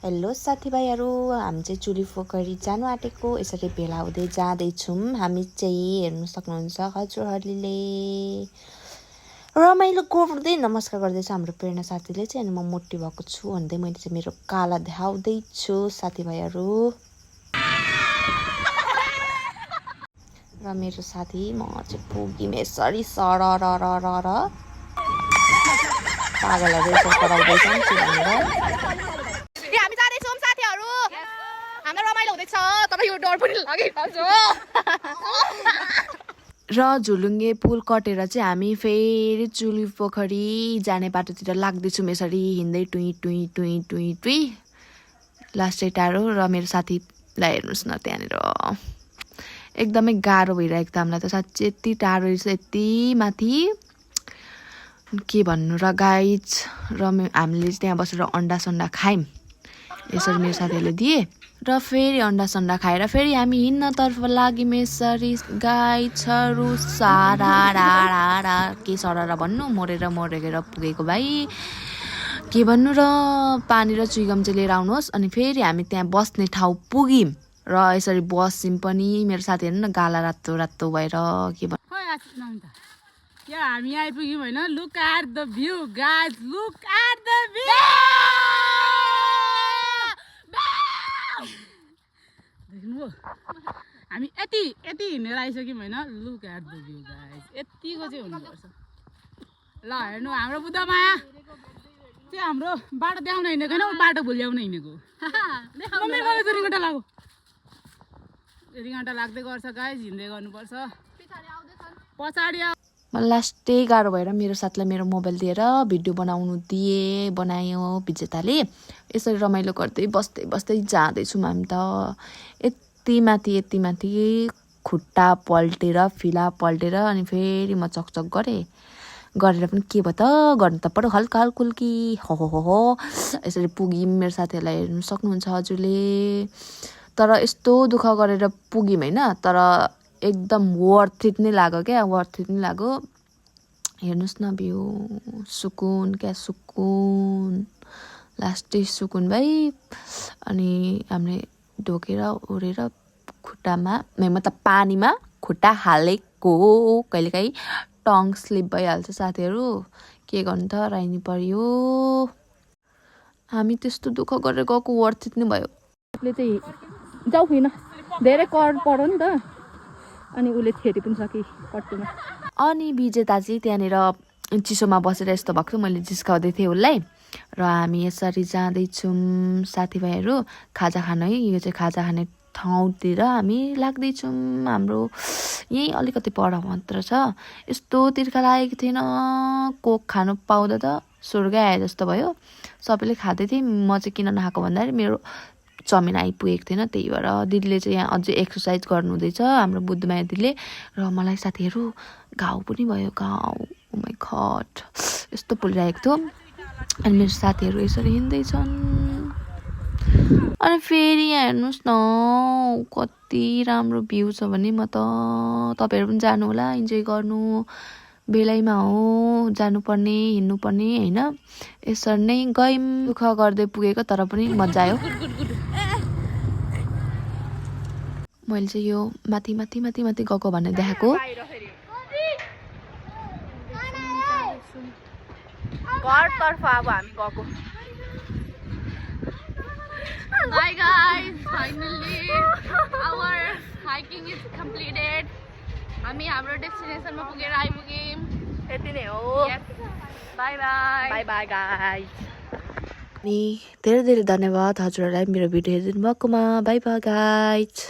Hello साथीभाइहरू, हामी चाहिँ चुली पोखरी जानु आँटेको यसरी भेला हुँदै जाँदैछौँ। हामी चाहिँ हेर्नु सक्नुहुन्छ हजुरहरूले रमाइलो गर्दै नमस्कार गर्दैछ हाम्रो प्रेरणा साथीले चाहिँ। अनि म मोटी भएको छु भन्दै मैले चाहिँ मेरो काला देखाउँदैछु साथीभाइहरू। र मेरो साथी म चाहिँ पुग्यौँ यसरी सरर पागलहरू यसो कराउँदैछन् के भनेर। र झुलुङ्गे पुल कटेर चाहिँ हामी फेरि चुली पोखरी जाने बाटोतिर लाग्दैछौँ। यसरी हिँड्दै टुई टुई टुई टुई टुई लास्टै टाढो। र मेरो साथीलाई हेर्नुहोस् न, त्यहाँनिर एकदमै गाह्रो भइरहेको छ हामीलाई त साँच्चै। यति टाढो रहेछ, यति माथि के भन्नु। र गाइज र हामीले त्यहाँ बसेर अन्डा सन्डा खायौँ यसरी मेरो साथीहरूले दिए। र फेरि अन्डा सन्डा खाएर फेरि हामी हिँड्नतर्फ लाग्यौँ यसरी गाइजहरू। सारा के सरर भन्नु, मरेर पुगेको भाइ के भन्नु। र पानी र चुइगम चाहिँ लिएर आउनुहोस्। अनि फेरि हामी त्यहाँ बस्ने ठाउँ पुग्यौँ र यसरी बस्यौँ पनि। मेरो साथी हेर्नु न, गाला रातो रातो भएर के भन्नु। हामी आइपुग्यौँ होइन। Look at the view guys, look at the view. देख्नुभयो, हामी यति हिँडेर आइसक्यौँ होइन। Look at the view guys, यतिको चाहिँ हुनुपर्छ। ल हेर्नु, हाम्रो बुद्धमाया चाहिँ हाम्रो बाटो देखाउन हिँडेको होइन, बाटो भुल्याउन हिँडेको। रिङ्गटा लाग्यो, रिङ्गटा लाग्दै गर्छ गाइज, हिँड्दै गर्नुपर्छ। पछाडि लास्टै गाह्रो भएर मेरो साथीलाई मेरो मोबाइल दिएर भिडियो बनायो विजेताले। यसरी रमाइलो गर्दै बस्दै जाँदैछौँ हामी त। यति माथि खुट्टा पल्टेर फिला पल्टेर अनि फेरि म चकचक गरेर पनि के भयो त, गर्नु त पऱ्यो हल्का हल्कुल्की हो। यसरी पुग्यौँ। मेरो साथीहरूलाई हेर्नु सक्नुहुन्छ हजुरले। तर यस्तो दुःख गरेर पुग्यौँ होइन, तर एकदम वर्थ इट नै लाग्यो क्या, वर्थ इट नै लाग्यो। हेर्नुहोस् न भ्यू, सुकुन क्या सुकुन, लास्टै सुकुन भाइ। अनि हामीले ढोकेर ओरेर खुट्टामा मतलब पानीमा खुट्टा हालेको, कहिलेकाहीँ टङ स्लिप भइहाल्छ साथीहरू, के गर्नु त, राइनी पर्यो। हामी त्यस्तो दुःख गरेर गएको वर्थ इट नै भयो। उसले चाहिँ जाऊ होइन, धेरै कर पऱ्यो नि त, अनि उसले छेरी पनि सके कट्टुमा। अनि विजेता चाहिँ त्यहाँनिर चिसोमा बसेर यस्तो भएको थियो, मैले जिस्काउँदै थिएँ उसलाई। र हामी यसरी जाँदैछौँ साथीभाइहरू खाजा खान है। यो चाहिँ खाजा खाने ठाउँतिर हामी लाग्दैछौँ। हाम्रो यहीँ अलिकति पर मात्र छ। यस्तो तिर्खा लागेको थिएन, कोक खानु पाउँदा त स्वर्ग आए जस्तो भयो। सबैले खाँदै थिएँ, म चाहिँ किन नखाएको भन्दाखेरि मेरो चमिन आइपुगेको थिएन, त्यही भएर दिदीले चाहिँ यहाँ अझै एक्सर्साइज गर्नु हुँदैछ हाम्रो बुद्धमाया दिदीले। र मलाई साथीहरू घाउ पनि भयो, घाउ, ओ माइ गॉड, यस्तो पोलिरहेको थियो। अनि मेरो साथीहरू यसरी हिँड्दैछन्। अनि फेरि यहाँ हेर्नुहोस् न, कति राम्रो भ्यू छ भने म त, तपाईँहरू पनि जानु होला, इन्जोय गर्नु। बेलैमा हो जानुपर्ने, हिँड्नुपर्ने होइन। यसरी नै गयौँ, दुःख गर्दै पुगेको तर पनि मजा आयो। मैले चाहिँ यो माथि गएको भनेर देखाएको। घरतर्फ अब हामी गएको। Hi guys, finally our hiking is completed. हामी हाम्रो डेस्टिनेसनमा पुगेर आइपुग्यौँ। यति नै हो। By by guys. अनि धेरै धेरै धन्यवाद हजुरहरूलाई मेरो भिडियो हेरिदिनु भएकोमा। By by guys.